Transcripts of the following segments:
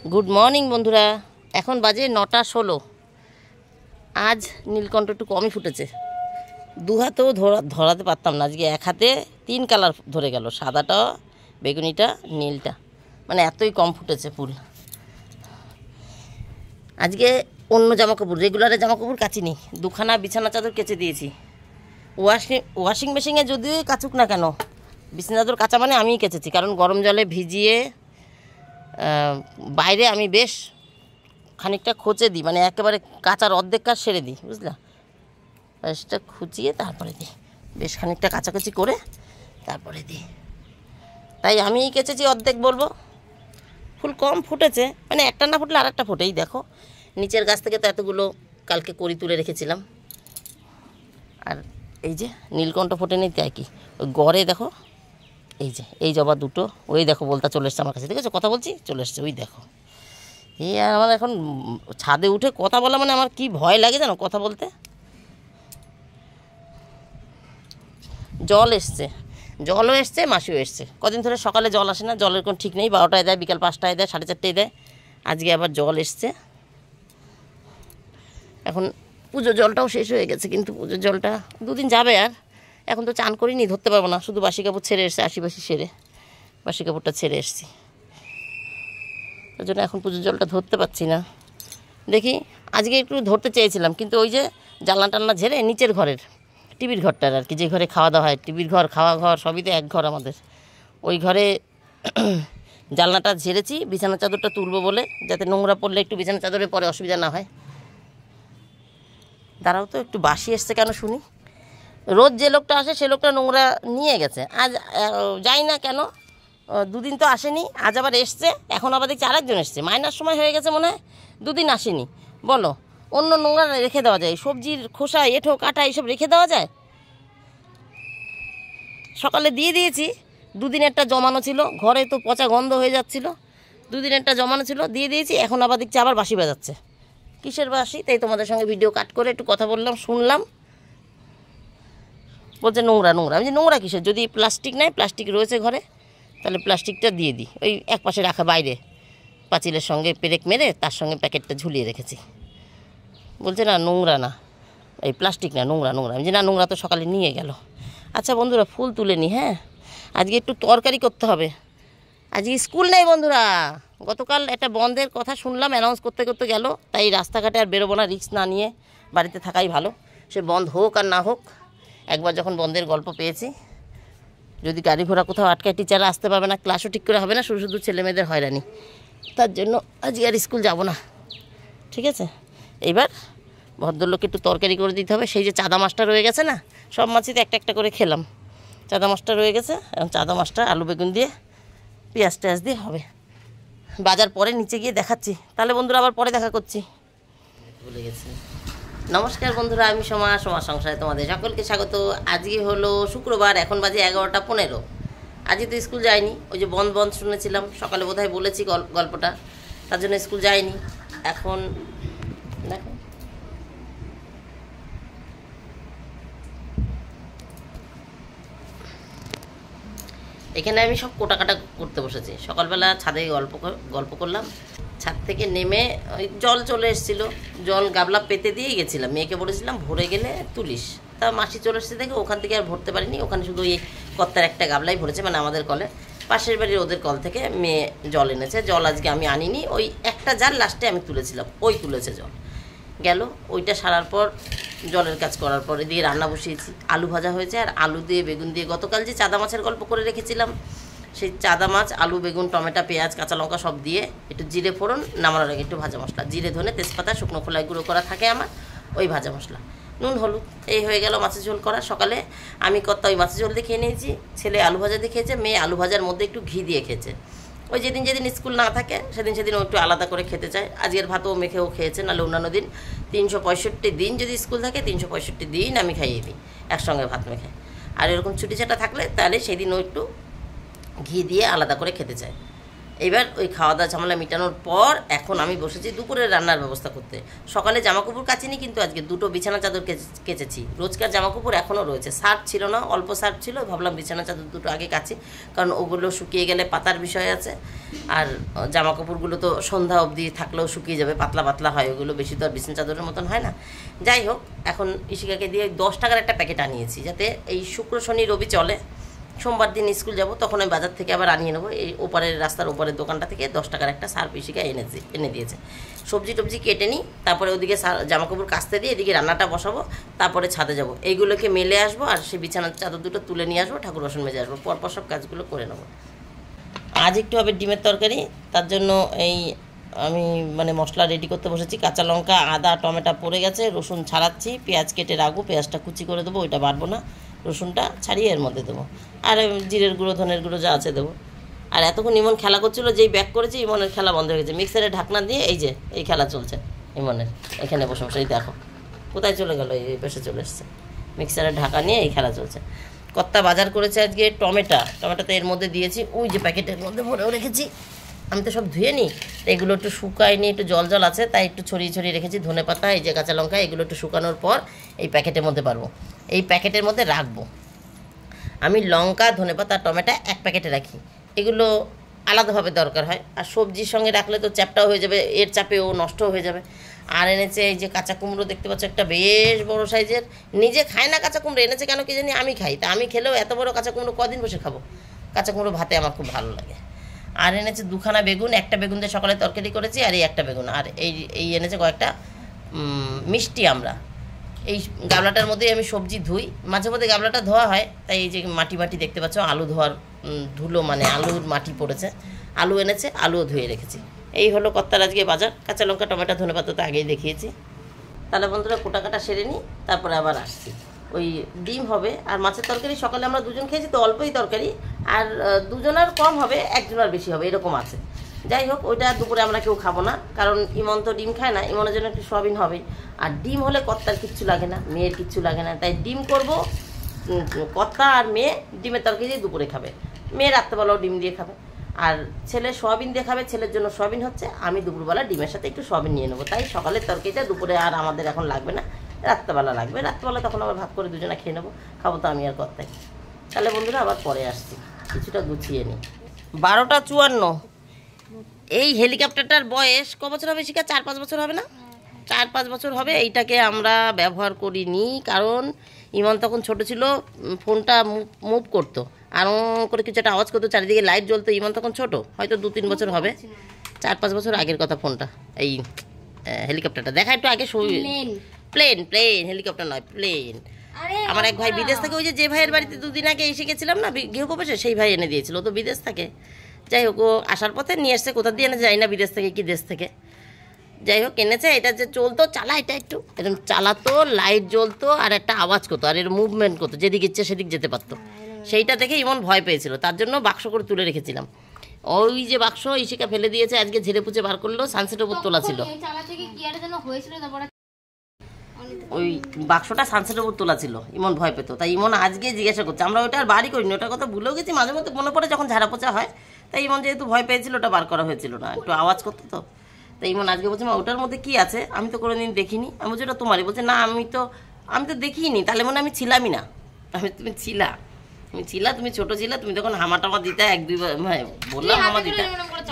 Good morning বন্ধুরা। এখন বাজে 9:16। আজ নীলকণ্ঠ একটু কমই ফুটেছে, দু হাতেও ধরাতে পারতাম না। আজকে এক হাতে 3 কালার ধরে গেল, সাদাটা, বেগুনিটা, নীলটা, মানে এতই কম ফুটেছে ফুল। আজকে অন্য জামাকাপড়, রেগুলারের জামাকাপড় কাচিনি, 2খানা বিছানা চাদর কেচে দিয়েছি। ওয়াশিং মেশিনে যদিও কাচুক না কেন, বিছানা চাদর কাচা মানে আমিই কেচেছি, কারণ গরম জলে ভিজিয়ে বাইরে আমি বেশ খানিকটা খোঁচে দিই, মানে একেবারে কাচার অর্ধেক কাজ সেরে দিই, বুঝলা। সেটা খুঁচিয়ে তারপরে দিই, বেশ খানিকটা কাচাকুচি করে তারপরে দিই। তাই আমিই কেচেছি অর্ধেক বলবো। ফুল কম ফুটেছে, মানে একটা না ফুটলে আর একটা ফোটেই। দেখো নিচের গাছ থেকে তো এতগুলো কালকে করি তুলে রেখেছিলাম। আর এই যে নীলকণ্ঠ ফোটে নেই, তাই কি ওই গড়ে দেখো, এই যে এই জবা দুটো, ওই দেখো বলতা চলে এসছে আমার কাছে, ঠিক আছে, কথা বলছি চলে এসছে, ওই দেখো। এই আমার এখন ছাদে উঠে কথা বলা মানে আমার কি ভয় লাগে জানো কথা বলতে। জল এসছে, জলও এসছে, মাসিও এসছে। কদিন ধরে সকালে জল আসে না, জলের কোনো ঠিক নেই, 12টায় দেয়, বিকাল 5টায় দেয়, 4:30টায় দেয়। আজকে আবার জল এসছে। এখন পুজোর জলটাও শেষ হয়ে গেছে, কিন্তু পুজোর জলটা 2 দিন যাবে। আর এখন তো চান করিনি, ধরতে পারবো না, শুধু বাসি কাপড় ছেড়ে এসছে, আশিবাসি সেরে বাসি কাপড়টা ছেড়ে এসছি, ওই জন্য এখন পুজোর জলটা ধরতে পারছি না। দেখি আজকে একটু ধরতে চেয়েছিলাম, কিন্তু ওই যে জানলা টান্না ঝেড়ে নিচের ঘরের টিভির ঘরটার আর কি, যে ঘরে খাওয়া দাওয়া হয়, টিভির ঘর, খাওয়া ঘর সবই তো এক ঘর আমাদের, ওই ঘরে জানলাটা ঝেড়েছি বিছানা চাদরটা তুলবো বলে, যাতে নোংরা পড়লে একটু বিছানা চাদরে পরে অসুবিধা না হয়। দাঁড়াও তো, একটু বাসি এসছে কেন শুনি। রোজ যে লোকটা আসে সে লোকটা নোংরা নিয়ে গেছে, আজ যাই না কেন, 2 দিন তো আসেনি, আজ আবার এসছে। এখন আবার দেখছি আরেকজন এসছে, মাইনার সময় হয়ে গেছে মনে হয়, 2 দিন আসেনি। বলো, অন্য নোংরা রেখে দেওয়া যায়, সবজির খোসা, এঁঠো কাটা এইসব রেখে দেওয়া যায়। সকালে দিয়ে দিয়েছি, 2 দিনেরটা জমানো ছিল, ঘরে তো পচা গন্ধ হয়ে যাচ্ছিল, 2 দিনেরটা জমানো ছিল, দিয়ে দিয়েছি। এখন আবার দেখছি আবার বাসি বাজাচ্ছে, কিসের বাসি? তাই তোমাদের সঙ্গে ভিডিও কাট করে একটু কথা বললাম, শুনলাম। বলছে নোংরা নোংরা। আমি যে নোংরা কিসের, যদি প্লাস্টিক নেয়, প্লাস্টিক রয়েছে ঘরে, তাহলে প্লাস্টিকটা দিয়ে দিই, ওই এক পাশে রাখা, বাইরে পাঁচিলের সঙ্গে পেরেক মেরে তার সঙ্গে প্যাকেটটা ঝুলিয়ে রেখেছি। বলছে না নোংরা না, এই প্লাস্টিক না, নোংরা নোংরা। আমি যে না, নোংরা তো সকালে নিয়ে গেল। আচ্ছা বন্ধুরা, ফুল তুলে নি, হ্যাঁ, আজকে একটু তরকারি করতে হবে। আজকে স্কুল নেই বন্ধুরা, গতকাল একটা বন্ধের কথা শুনলাম, অ্যানাউন্স করতে করতে গেল, তাই রাস্তাঘাটে আর বেরোবো না, রিস্ক না নিয়ে বাড়িতে থাকাই ভালো। সে বন্ধ হোক আর না হোক, একবার যখন বন্ধের গল্প পেয়েছি, যদি গাড়ি ঘোড়া কোথাও আটকায়, টিচাররা আসতে পারবে না, ক্লাসও ঠিক করে হবে না, শুধু শুধু ছেলেমেয়েদের হয়রানি, তার জন্য আজকে আর স্কুল যাব না, ঠিক আছে। এইবার ভদ্রলোককে একটু তরকারি করে দিতে হবে। সেই যে চাদা মাছটা রয়ে গেছে না, সব মাছই তো একটা একটা করে খেলাম, চাদা মাছটা রয়ে গেছে, এবং চাদা মাছটা আলু বেগুন দিয়ে পেঁয়াজ টেয়াজ দিয়ে হবে। বাজার পরে নিচে গিয়ে দেখাচ্ছি, তাহলে বন্ধুরা আবার পরে দেখা করছি, ভুলে গেছি। নমস্কার বন্ধুরা, আমি সোমা, সোমা সংসারে তোমাদের সকলকে স্বাগত। আজকে হলো শুক্রবার, এখন বাজে 11:15। আজকে তো স্কুল যায়নি, ওই যে বন্ধ বন্ধ শুনেছিলাম সকালে, বোধহয় বলেছি গল্পটা, তার জন্য স্কুল যায়নি। এখন দেখো এখানে আমি সব কোটাকাটা করতে বসেছি। সকালবেলা ছাদে গল্প করলাম, ছাদ থেকে নেমে ওই জল চলে এসেছিলো, জল গাবলা পেতে দিয়ে গেছিলাম, মেয়েকে বলেছিলাম ভরে গেলে তুলিস, তা মাসি চলে এসেছে দেখে ওখান থেকে আর ভরতে পারিনি, ওখানে শুধু ওই কর্তার একটা গাবলাই ভরেছে, মানে আমাদের কলে, পাশের বাড়ির ওদের কল থেকে মেয়ে জল এনেছে। জল আজকে আমি আনিনি, ওই একটা জার লাস্টে আমি তুলেছিলাম, ওই তুলেছে জল, গেল। ওইটা সারার পর, জলের কাজ করার পর এদিকে রান্না বসিয়েছি, আলু ভাজা হয়েছে, আর আলু দিয়ে বেগুন দিয়ে, গতকাল যে চাদা মাছের গল্প করে রেখেছিলাম, সেই চাদা মাছ, আলু বেগুন টমেটো পেঁয়াজ কাঁচা লঙ্কা সব দিয়ে একটু জিরে ফোড়ন, নামানোর আগে একটু ভাজা মশলা, জিরে ধনে তেজপাতা শুকনো খোলায় গুঁড়ো করা থাকে আমার, ওই ভাজা মশলা, নুন হলুদ, এই হয়ে গেল মাছের ঝোল করা। সকালে আমি কর্তা ওই মাছের ঝোল দিয়ে খেয়ে নিয়েছি, ছেলে আলু ভাজা দিয়ে খেয়েছে, মেয়ে আলু ভাজার মধ্যে একটু ঘি দিয়ে খেয়েছে। ওই যেদিন যেদিন স্কুল না থাকে সেদিন ও একটু আলাদা করে খেতে চায়, আজকের ভাতও মেখেও খেয়েছে, নাহলে অন্যান্য দিন 365 দিন যদি স্কুল থাকে 365 দিন আমি খাইয়ে দিই একসঙ্গে ভাত মেখে। আর এরকম ছুটি ছাটা থাকলে তাহলে সেই দিন ও একটু ঘি দিয়ে আলাদা করে খেতে চায়। এবার ওই খাওয়া দাওয়া ঝামেলা মেটানোর পর এখন আমি বসেছি দুপুরের রান্নার ব্যবস্থা করতে। সকালে জামাকাপড় কাচিনি, কিন্তু আজকে দুটো বিছানা চাদর কেচেছি। রোজকার জামাকাপড় এখনও রয়েছে, শার্ট ছিল না, অল্প শার্ট ছিল, ভাবলাম বিছানা চাদর দুটো আগে কাচি, কারণ ওগুলো শুকিয়ে গেলে পাতার বিষয় আছে। আর জামাকাপড়গুলো তো সন্ধ্যা অবধি থাকলেও শুকিয়ে যাবে, পাতলা পাতলা হয় ওগুলো, বেশি তো আর বিছানা চাদরের মতন হয় না। যাই হোক, এখন ইশিকাকে দিয়ে 10 টাকার একটা প্যাকেট আনিয়েছি, যাতে এই শুক্র শনি রবি চলে। সোমবার দিন স্কুল যাব, তখন আমি বাজার থেকে আবার আনিয়ে নেবো। এই ওপারের রাস্তার ওপারের দোকানটা থেকে 10 টাকার একটা সার্ফ ইশিকা এনে দিয়েছে। সবজি টবজি কেটে নিই, তারপরে ওদিকে জামাকাপড় কাচতে দিয়ে এদিকে রান্নাটা বসাবো, তারপরে ছাদে যাব, এইগুলোকে মেলে আসবো, আর সেই বিছানার চাদর দুটো তুলে নিয়ে আসবো, ঠাকুর বাসন মেজে আসবো, পরপর সব কাজগুলো করে নেবো। আজ একটু হবে ডিমের তরকারি, তার জন্য এই আমি মশলা রেডি করতে বসেছি। কাঁচা লঙ্কা, আদা, টমেটো পড়ে গেছে, রসুন ছাড়াচ্ছি, পেঁয়াজ কেটে রাখবো, পেঁয়াজটা কুচি করে দেবো, ওইটা বাড়বো না, রসুনটা ছাড়িয়ে এর মধ্যে দেবো, আর জিরের গুঁড়ো, ধনের গুঁড়ো যা আছে দেবো। আর এতক্ষণ ইমন খেলা করছিল, যেই ব্যাক করেছি ইমনের খেলা বন্ধ হয়ে গেছে। মিক্সারের ঢাকনা দিয়ে এই খেলা চলছে ইমনের, এখানে বসে বসে। এই দেখো কোথায় চলে গেল, এই পাশে চলে এসছে, মিক্সারের ঢাকা নিয়ে এই খেলা চলছে। কত্তা বাজার করেছে আজকে টমেটোটা এর মধ্যে দিয়েছি, ওই যে প্যাকেটের মধ্যে ভরেও রেখেছি। আমি তো সব ধুয়ে নিই, এগুলো একটু শুকায়নি, একটু জল আছে, তাই একটু ছড়িয়ে ছড়িয়ে রেখেছি। ধনেপাতা, এই যে কাঁচা লঙ্কা, এগুলো একটু শুকানোর পর এই প্যাকেটের মধ্যে পারবো, এই প্যাকেটের মধ্যে রাখবো। আমি লঙ্কা, ধনেপাতা, টমেটো এক প্যাকেটে রাখি, এগুলো আলাদাভাবে দরকার হয়। আর সবজির সঙ্গে রাখলে তো চ্যাপটাও হয়ে যাবে, এর চাপেও নষ্ট হয়ে যাবে। আর এনেছে এই যে কাঁচা কুমড়ো, দেখতে পাচ্ছ একটা বেশ বড় সাইজের। নিজে খায় না কাঁচা কুমড়ো, এনেছে কেন কি জানি, আমি খাই। তা আমি খেলেও এত বড় কাঁচা কুমড়ো কদিন বসে খাবো? কাঁচা কুমড়ো ভাতে আমার খুব ভালো লাগে। আর এনেছে দুখানা বেগুন, একটা বেগুন দিয়ে সকালে তরকারি করেছি, আর এই একটা বেগুন। আর এই এনেছে কয়েকটা মিষ্টি আমরা। এই গামলাটার মধ্যেই আমি সবজি ধুই, মাঝে মধ্যে গামলাটা ধোয়া হয়, তাই এই যে মাটি দেখতে পাচ্ছ, আলু ধোয়ার ধুলো, আলুর মাটি পড়েছে। আলু এনেছে, আলুও ধুয়ে রেখেছি। এই হলো কত্তার আজকে বাজার। কাঁচা লঙ্কা, টমেটো, ধনেপাতা তো আগেই দেখিয়েছি। তাহলে বন্ধুরা কোটা কাটা সেরে নিই, তারপরে আবার আসছি। ওই ডিম হবে, আর মাছের তরকারি সকালে আমরা দুজন খেয়েছি তো অল্পই তরকারি, আর দুজনের কম হবে, একজনের বেশি হবে, এরকম আছে। যাই হোক, ওইটা দুপুরে আমরা কেউ খাবো না, কারণ ইমন তো ডিম খায় না, ইমনের জন্য একটু সয়াবিন হবে। আর ডিম হলে কর্তার কিচ্ছু লাগে না, মেয়ের কিচ্ছু লাগে না, তাই ডিম করব। কর্তা আর মেয়ে ডিমের তরকারি দিয়ে দুপুরে খাবে, মেয়ে রাত্রেবেলাও ডিম দিয়ে খাবে। আর ছেলে সয়াবিন দিয়ে খাবে, ছেলের জন্য সয়াবিন হচ্ছে। আমি দুপুরবেলা ডিমের সাথে একটু সয়াবিন নিয়ে নেবো, তাই সকালের তরকারিটা দুপুরে আর আমাদের এখন লাগবে না, রাত্রেবেলা লাগবে। রাত্রেবেলা তখন আবার ভাগ করে দুজনে খেয়ে নেবো, খাবো তো আমি আর কর্তাই। তাহলে বন্ধুরা আবার পরে আসছি, কিছুটা গুছিয়ে নিই। 12:54। এই হেলিকপ্টারটার বয়স ক বছর হবে শিখা? 4-5 বছর হবে না? 4-5 বছর হবে। এইটাকে আমরা ব্যবহার করিনি, কারণ ইমন তখন ছোট ছিল, ফোনটা মুভ করতো, আর করে কিছু একটা আওয়াজ করতো, চারিদিকে লাইট জ্বলতো। ইমন তখন ছোট, হয়তো 2-3 বছর হবে, 4-5 বছর আগের কথা ফোনটা। এই হেলিকপ্টারটা দেখা একটু আগে, প্লেন, হেলিকপ্টার নয়, প্লেন। আমার এক ভাই বিদেশ থেকে, ওই যে ভাইয়ের বাড়িতে 2 দিন আগে এসে গেছিলাম না গৃহপ্রবেশে, সেই ভাই এনে দিয়েছিল, তো বিদেশ থাকে। যাই হোক, ও আসার পথে নিয়ে এসছে, কোথা দিয়ে এনেছে জানি না, বিদেশ থেকে কি দেশ থেকে। যাই হোক এনেছে। এটা যে চলতো, এটা একটু এরকম চালাতো, লাইট জ্বলতো, আর একটা আওয়াজ করতো, আর এর মুভমেন্ট করতো, যেদিকে ইচ্ছে সেদিক যেতে পারতো। সেইটা দেখে ইমন ভয় পেয়েছিল, তার জন্য বাক্স করে তুলে রেখেছিলাম। ওই যে বাক্স ইশিকা ফেলে দিয়েছে, আজকে ঝেড়ে পুচে বার করলো, সানসেটের উপর তোলা ছিল। ওই বাক্সটা সানসেটের উপর তোলা ছিল, ইমন ভয় পেতো, তাই ইমন আজকে জিজ্ঞাসা করছে। আমরা ওটা আর বাড়ি করিনি, ওটার কথা ভুলেও গেছি, মাঝে মধ্যে মনে পড়ে যখন ঝাড়া পোচা হয়। তাই ইমন যেহেতু ভয় পেয়েছিল, ওটা বার করা হয়েছিল না, একটু আওয়াজ করতো তো। তাই ইমন আজকে বলছে, মা ওটার মধ্যে কি আছে? আমি তো কোনোদিন দেখিনি। আমি বলছি ওটা তোমারই। বলছে না, আমি তো দেখিনি। তাহলে মনে আমি ছিলামই না। তুমি ছিলা, তুমি ছোট ছিলা, তুমি তখন হামাটামা দিতা, 1-2 বললাম হামা দিতা,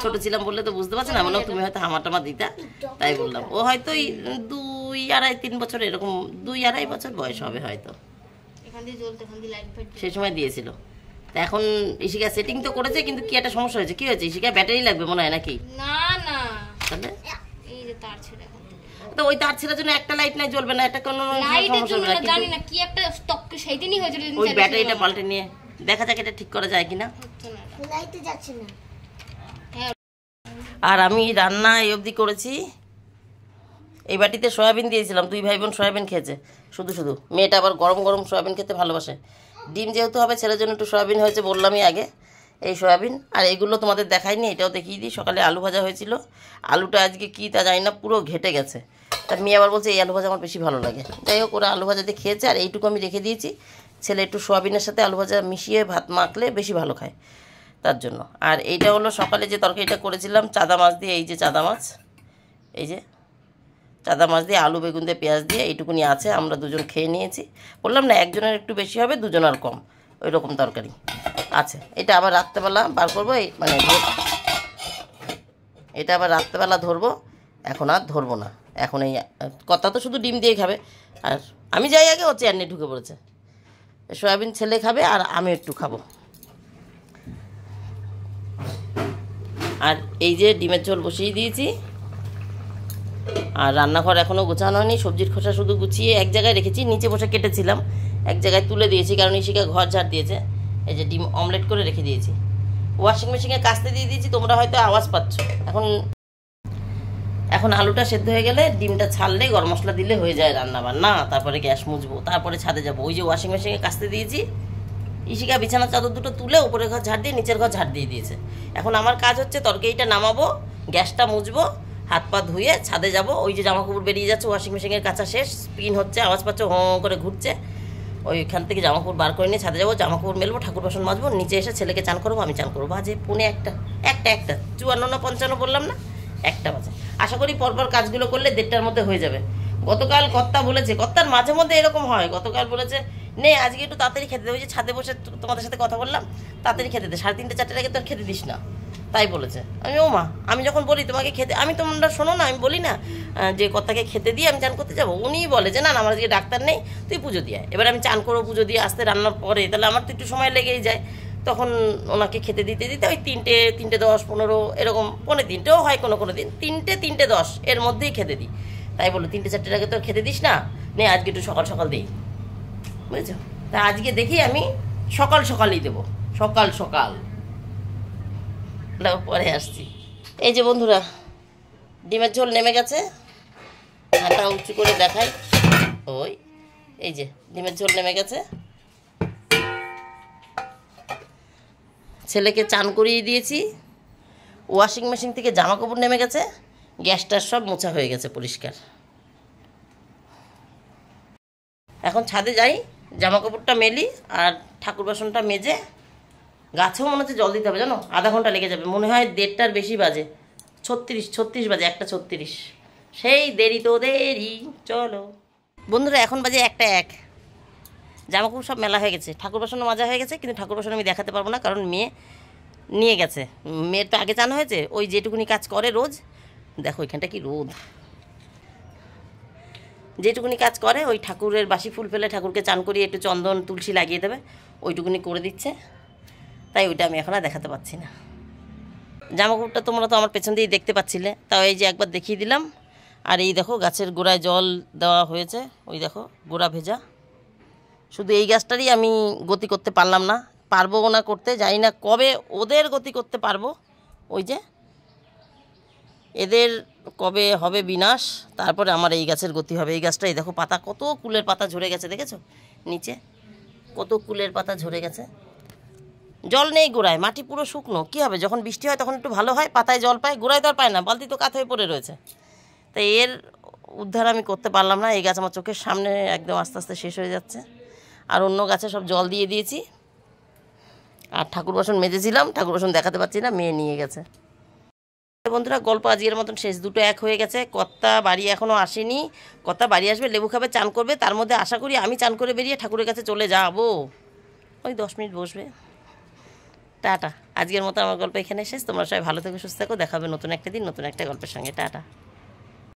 ছোট ছিলাম বললে তো বুঝতে পারছি না, বললাম তুমি হয়তো হামাটামা দিতা, তাই বললাম। ও হয়তো 2-2.5-3 বছর, এরকম 2-2.5 বছর বয়স হবে হয়তো, সেই সময় দিয়েছিল। তা এখন ইশিকা সেটিং তো করেছে, কিন্তু কি একটা সমস্যা হয়েছে। কি হয়েছে ইশিকা? ব্যাটারি লাগবে মনে হয় নাকি? না, তাহলে এই যে তার ছেড়ে, তো ওই তার ছেড়ার জন্য একটা লাইট নাই, জ্বলবে না, এটা কোনো সমস্যা হবে না। জানি না কি একটা স্টক সেই দিনই হয়েছিল, ওই ব্যাটারিটা পাল্টে নিয়ে দেখা যাক এটা ঠিক করা যায় কিনা। লাইটে যাচ্ছে না। আর আমি রান্না এই অবধি করেছি। এই বাটিতে সয়াবিন দিয়েছিলাম, 2 ভাই বোন সয়াবিন খেয়েছে শুধু। মেয়েটা আবার গরম গরম সয়াবিন খেতে ভালোবাসে। ডিম যেহেতু হবে, ছেলের জন্য একটু সয়াবিন হয়েছে, বললামই আগে। এই সয়াবিন আর এইগুলো তোমাদের দেখাইনি, এটাও দেখিয়ে দিই। সকালে আলু ভাজা হয়েছিল, আলুটা আজকে কি তা জানি না, পুরো ঘেটে গেছে। তার মেয়ে আবার বলছে এই আলু ভাজা আমার বেশি ভালো লাগে। যাই হোক, ওরা আলু ভাজা দিয়ে খেয়েছে, আর এইটুকু আমি রেখে দিয়েছি। ছেলে একটু সয়াবিনের সাথে আলু ভাজা মিশিয়ে ভাত মাখলে বেশি ভালো খায়। তার জন্য। আর এইটা হলো সকালে যে তরকারিটা করেছিলাম চাদা মাছ দিয়ে, এই যে চাদা মাছ, এই যে চাদা মাছ দিয়ে আলু বেগুন দিয়ে পেঁয়াজ দিয়ে এইটুকুনি আছে, আমরা দুজন খেয়ে নিয়েছি। বললাম না একজনের একটু বেশি হবে, দুজনের কম, ওই রকম তরকারি আছে। এটা আবার রাত্রেবেলা বার করবো, এই মানে এটা আবার রাত্রেবেলা ধরবো, এখন আর ধরবো না। এখন এই কর্তা তো শুধু ডিম দিয়ে খাবে, আর আমি যাই আগে ও চেয়ার নিয়ে ঢুকে পড়েছে। সয়াবিন ছেলে খাবে আর আমি একটু খাবো। আর এই যে ডিমের ঝোল বসিয়ে দিয়েছি, আর রান্নাঘর এখনও গোছানো হয়নি। সবজির খোসা শুধু গুছিয়ে এক জায়গায় রেখেছি, নিচে বসে কেটেছিলাম, এক জায়গায় তুলে দিয়েছি কারণ ইশিকা ঘর ঝাড় দিয়েছে। এই যে ডিম অমলেট করে রেখে দিয়েছি, ওয়াশিং মেশিনে কাচতে দিয়ে দিয়েছি, তোমরা হয়তো আওয়াজ পাচ্ছ। এখন আলুটা সেদ্ধ হয়ে গেলে ডিমটা ছাড়লে গরম মশলা দিলে হয়ে যায় রান্না বান্না। তারপরে গ্যাস মুছবো, তারপরে ছাদে যাবো। ওই যে ওয়াশিং মেশিনে কাচতে দিয়েছি, ইশিকা বিছানার চাদর দুটো তুলে উপরের ঘর ঝাড় দিয়ে নিচের ঘর ঝাড় দিয়ে দিয়েছে। এখন আমার কাজ হচ্ছে তরকারিটা নামাবো, গ্যাসটা মুছবো, হাত পা ধুয়ে ছাদে যাব। ওই যে জামা কাপড় বেরিয়ে যাচ্ছে, ওয়াশিং মেশিনের কাঁচা শেষ, স্পিন হচ্ছে, আওয়াজ পাচ্ছে, হোঁ করে ঘুরছে। ওইখান থেকে জামা কাপড় বার করে নিয়ে ছাদে যাবো, জামা কাপড় মেলবো, ঠাকুর বাসন মাজবো, নিচে এসে ছেলেকে চান করবো, আমি চান করবো। বাজে পৌনে একটা 54 না 55 বললাম না, একটা বাজে। আশা করি পরপর কাজগুলো করলে 1:30টার মধ্যে হয়ে যাবে। গতকাল কর্তা বলেছে, কর্তার মাঝে মধ্যে এরকম হয়, গতকাল বলেছে নে আজকে একটু তাড়াতাড়ি খেতে দে, ওই যে ছাদে বসে তোমাদের সাথে কথা বললাম, তাড়াতাড়ি খেতে দে, 3:30 4টার আগে তো খেতে দিস না, তাই বলেছে। আমি ও মা, আমি যখন বলি তোমাকে খেতে, আমি তোমরা শোনো না, আমি বলি না যে কর্তাকে খেতে দিয়ে আমি চান করতে যাবো, উনিই বলে যে না না আমার আজকে ডাক্তার নেই, তুই পুজো দিয়ে। এবার আমি চান করবো, পুজো দিয়ে আসতে রান্নার পরে, তাহলে আমার তো একটু সময় লেগেই যায়। তখন ওনাকে খেতে দিতে দিতে ওই 3টে 10 15 এরকম, 3:45ও হয় কোনো কোনো দিন, 3টে 10 এর মধ্যেই খেতে দিই। তাই বলো 3টে 4টার আগে তো খেতে দিস না, নে আজকে একটু সকাল সকাল দিই, বুঝেছো? তা আজকে দেখি আমি সকাল সকালই দেবো, সকাল সকাল, পরে আসছি। এই যে বন্ধুরা, ডিমের ঝোল নেমে গেছে, হাঁটা উঁচু করে দেখাই, ওই এই যে ডিমের ঝোল নেমে গেছে। ছেলেকে চান করিয়ে দিয়েছি, ওয়াশিং মেশিন থেকে জামা কাপড় নেমে গেছে, গ্যাসটার সব মোছা হয়ে গেছে পরিষ্কার। এখন ছাদে যাই, জামা কাপড়টা মেলি আর ঠাকুর বাসনটা মেজে, গাছেও মনে হচ্ছে জল দিতে হবে জানো, আধা ঘন্টা লেগে যাবে, মনে হয় 1:30টার বেশি বাজে, 36 বাজে, 1:36, সেই দেরি তো দেরি। চলো বন্ধুরা, এখন বাজে 1:01, জামা কাপড় সব মেলা হয়ে গেছে, ঠাকুর বাসনও মাজা হয়ে গেছে, কিন্তু ঠাকুর বাসন আমি দেখাতে পারবো না কারণ মেয়ে নিয়ে গেছে। মেয়ের তো আগে চান হয়েছে, ওই যেটুকুনি কাজ করে রোজ, দেখো ওইখানটা কি রোদ, যেটুকুনি কাজ করে ওই ঠাকুরের বাসি ফুল ফেলে ঠাকুরকে চান করিয়ে একটু চন্দন তুলসী লাগিয়ে দেবে, ওইটুকুনি করে দিচ্ছে, তাই ওইটা আমি এখন আর দেখাতে পাচ্ছি না। জামা কাপড়টা তোমরা তো আমার পেছন দিয়ে দেখতে পাচ্ছিলে, তাও এই যে একবার দেখিয়ে দিলাম। আর এই দেখো গাছের গোড়ায় জল দেওয়া হয়েছে, ওই দেখো গোড়া ভেজা। শুধু এই গাছটারই আমি গতি করতে পারলাম না, পারবো না করতে, জানি না কবে ওদের গতি করতে পারবো। ওই যে এদের কবে হবে বিনাশ, তারপরে আমার এই গাছের গতি হবে। এই গাছটা এই দেখো পাতা, কত কুলের পাতা ঝরে গেছে, দেখেছো নিচে কত কুলের পাতা ঝরে গেছে। জল নেই গোড়ায়, মাটি পুরো শুকনো, কী হবে? যখন বৃষ্টি হয় তখন একটু ভালো হয়, পাতায় জল পায়, গোড়ায় তো আর পায় না, বালতি তো কাত হয়ে পড়ে রয়েছে। তাই এর উদ্ধার আমি করতে পারলাম না। এই গাছ আমার চোখের সামনে একদম আস্তে আস্তে শেষ হয়ে যাচ্ছে। আর অন্য গাছে সব জল দিয়ে দিয়েছি। আর ঠাকুর বাসন মেজেছিলাম, ঠাকুর বাসন দেখাতে পাচ্ছি না, মেয়ে নিয়ে গেছে। বন্ধুরা, গল্প আজকের মতন শেষ, 2টো 1 হয়ে গেছে। কর্তা বাড়ি এখনও আসেনি, কর্তা বাড়ি আসবে, লেবু খাবে, চান করবে, তার মধ্যে আশা করি আমি চান করে বেরিয়ে ঠাকুরের কাছে চলে যাবো। ওই 10 মিনিট বসবে। টাটা, আজকের মতো আমার গল্প এখানে শেষ। তোমরা সবাই ভালো থেকো, সুস্থ থাকো, দেখাবে নতুন একটা দিন নতুন একটা গল্পের সঙ্গে। টাটা।